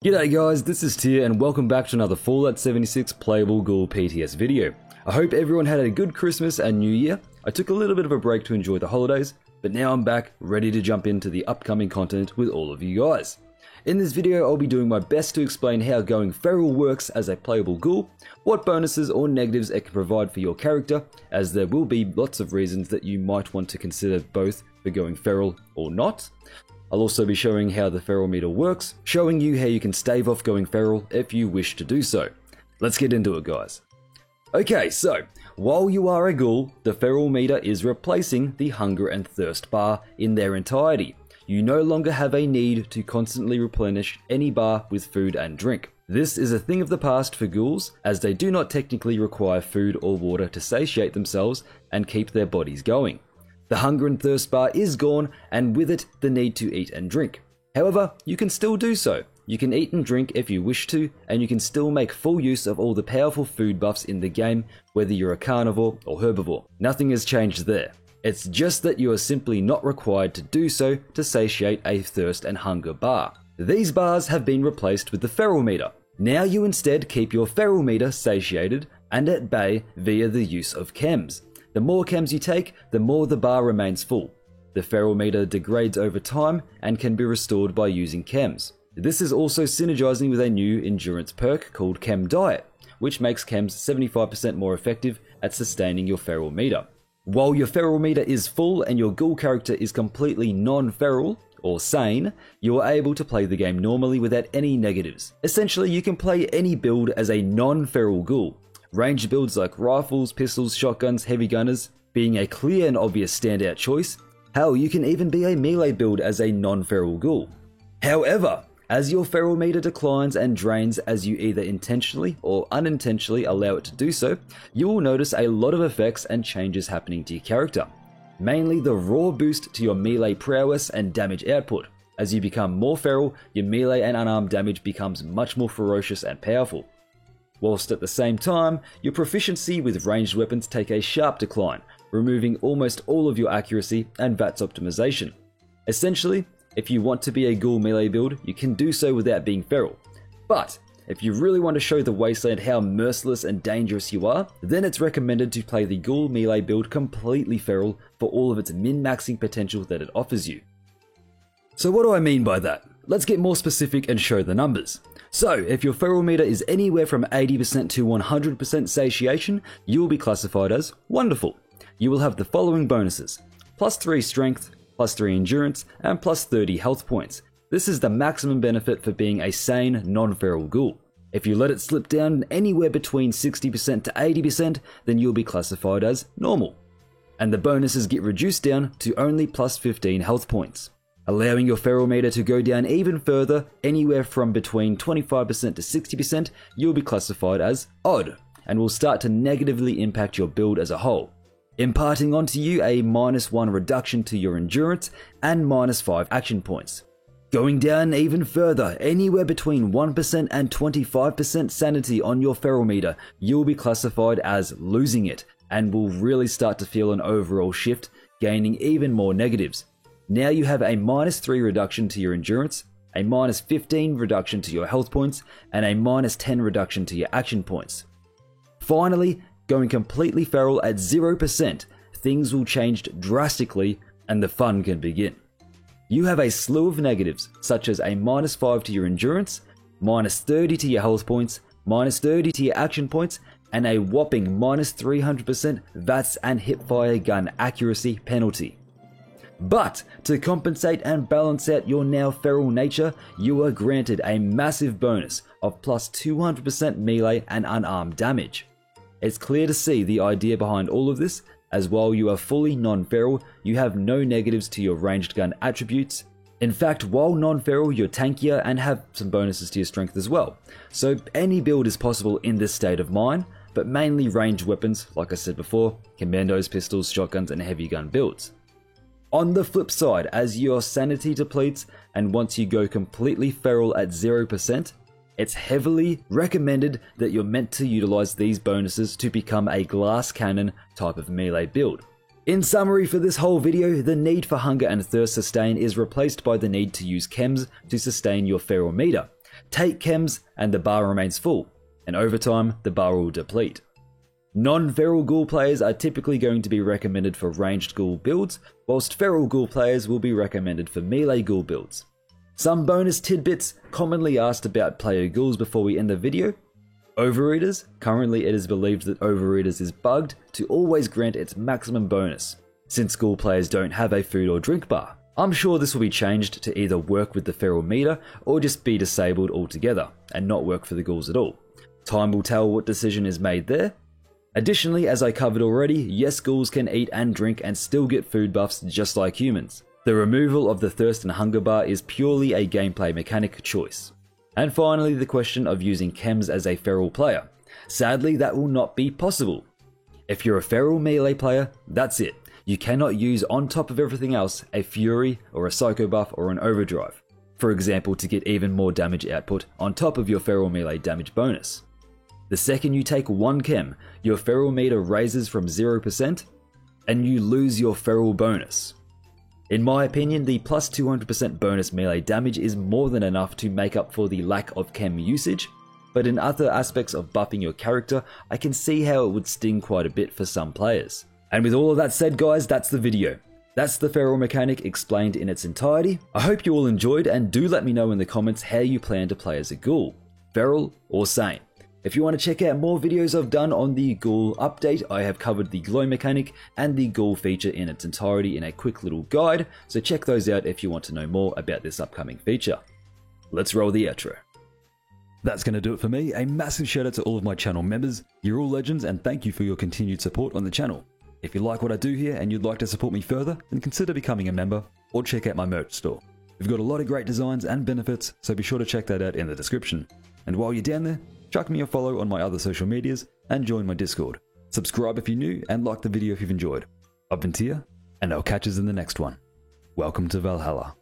G'day guys, this is Tyr and welcome back to another Fallout 76 Playable Ghoul PTS video. I hope everyone had a good Christmas and New Year. I took a little bit of a break to enjoy the holidays, but now I'm back ready to jump into the upcoming content with all of you guys. In this video, I'll be doing my best to explain how going feral works as a playable ghoul, what bonuses or negatives it can provide for your character, as there will be lots of reasons that you might want to consider both for going feral or not. I'll also be showing how the feral meter works, showing you how you can stave off going feral if you wish to do so. Let's get into it, guys. Okay, so while you are a ghoul, the feral meter is replacing the hunger and thirst bar in their entirety. You no longer have a need to constantly replenish any bar with food and drink. This is a thing of the past for ghouls, as they do not technically require food or water to satiate themselves and keep their bodies going. The hunger and thirst bar is gone, and with it, the need to eat and drink. However, you can still do so. You can eat and drink if you wish to, and you can still make full use of all the powerful food buffs in the game, whether you're a carnivore or herbivore. Nothing has changed there. It's just that you are simply not required to do so to satiate a thirst and hunger bar. These bars have been replaced with the feral meter. Now you instead keep your feral meter satiated and at bay via the use of chems. The more chems you take, the more the bar remains full. The feral meter degrades over time and can be restored by using chems. This is also synergizing with a new endurance perk called Chem Diet, which makes chems 75% more effective at sustaining your feral meter. While your feral meter is full and your ghoul character is completely non-feral, or sane, you are able to play the game normally without any negatives. Essentially, you can play any build as a non-feral ghoul. Ranged builds like rifles, pistols, shotguns, heavy gunners being a clear and obvious standout choice. Hell, you can even be a melee build as a non-feral ghoul. However, as your feral meter declines and drains as you either intentionally or unintentionally allow it to do so, you will notice a lot of effects and changes happening to your character. Mainly the raw boost to your melee prowess and damage output. As you become more feral, your melee and unarmed damage becomes much more ferocious and powerful. Whilst at the same time, your proficiency with ranged weapons take a sharp decline, removing almost all of your accuracy and VATS optimization. Essentially, if you want to be a ghoul melee build, you can do so without being feral. But if you really want to show the Wasteland how merciless and dangerous you are, then it's recommended to play the ghoul melee build completely feral for all of its min-maxing potential that it offers you. So what do I mean by that? Let's get more specific and show the numbers. So, if your feral meter is anywhere from 80% to 100% satiation, you will be classified as wonderful. You will have the following bonuses: plus 3 strength, plus 3 endurance, and plus 30 health points. This is the maximum benefit for being a sane, non-feral ghoul. If you let it slip down anywhere between 60% to 80%, then you'll be classified as normal. And the bonuses get reduced down to only plus 15 health points. Allowing your feral meter to go down even further, anywhere from between 25% to 60%, you'll be classified as odd, and will start to negatively impact your build as a whole, imparting onto you a -1 reduction to your endurance and -5 action points. Going down even further, anywhere between 1% and 25% sanity on your feral meter, you'll be classified as losing it, and will really start to feel an overall shift, gaining even more negatives. Now you have a -3 reduction to your endurance, a -15 reduction to your health points, and a -10 reduction to your action points. Finally, going completely feral at 0%, things will change drastically and the fun can begin. You have a slew of negatives, such as a -5 to your endurance, -30 to your health points, -30 to your action points, and a whopping -300% VATS and hipfire gun accuracy penalty. But to compensate and balance out your now feral nature, you are granted a massive bonus of plus 200% melee and unarmed damage. It's clear to see the idea behind all of this, as while you are fully non-feral, you have no negatives to your ranged gun attributes. In fact, while non-feral, you're tankier and have some bonuses to your strength as well. So any build is possible in this state of mind, but mainly ranged weapons, like I said before, commandos, pistols, shotguns, and heavy gun builds. On the flip side, as your sanity depletes and once you go completely feral at 0%, it's heavily recommended that you're meant to utilize these bonuses to become a glass cannon type of melee build. In summary for this whole video, the need for hunger and thirst sustain is replaced by the need to use chems to sustain your feral meter. Take chems and the bar remains full, and over time the bar will deplete. Non-feral ghoul players are typically going to be recommended for ranged ghoul builds, whilst feral ghoul players will be recommended for melee ghoul builds. Some bonus tidbits commonly asked about player ghouls before we end the video. Overeaters. Currently it is believed that Overeaters is bugged to always grant its maximum bonus, since ghoul players don't have a food or drink bar. I'm sure this will be changed to either work with the feral meter or just be disabled altogether and not work for the ghouls at all. Time will tell what decision is made there. Additionally, as I covered already, yes, ghouls can eat and drink and still get food buffs just like humans. The removal of the thirst and hunger bar is purely a gameplay mechanic choice. And finally, the question of using chems as a feral player. Sadly, that will not be possible. If you're a feral melee player, that's it. You cannot use on top of everything else a fury or a psycho buff or an overdrive, for example, to get even more damage output on top of your feral melee damage bonus. The second you take one chem, your feral meter raises from 0% and you lose your feral bonus. In my opinion, the plus 200% bonus melee damage is more than enough to make up for the lack of chem usage, but in other aspects of buffing your character, I can see how it would sting quite a bit for some players. And with all of that said, guys, that's the video. That's the feral mechanic explained in its entirety. I hope you all enjoyed, and do let me know in the comments how you plan to play as a ghoul, feral or sane. If you want to check out more videos I've done on the ghoul update, I have covered the glow mechanic and the ghoul feature in its entirety in a quick little guide, so check those out if you want to know more about this upcoming feature. Let's roll the outro. That's going to do it for me. A massive shout out to all of my channel members. You're all legends, and thank you for your continued support on the channel. If you like what I do here and you'd like to support me further, then consider becoming a member or check out my merch store. We've got a lot of great designs and benefits, so be sure to check that out in the description. And while you're down there, chuck me a follow on my other social medias and join my Discord. Subscribe if you're new and like the video if you've enjoyed. I've been Tia, and I'll catch us in the next one. Welcome to Valhalla.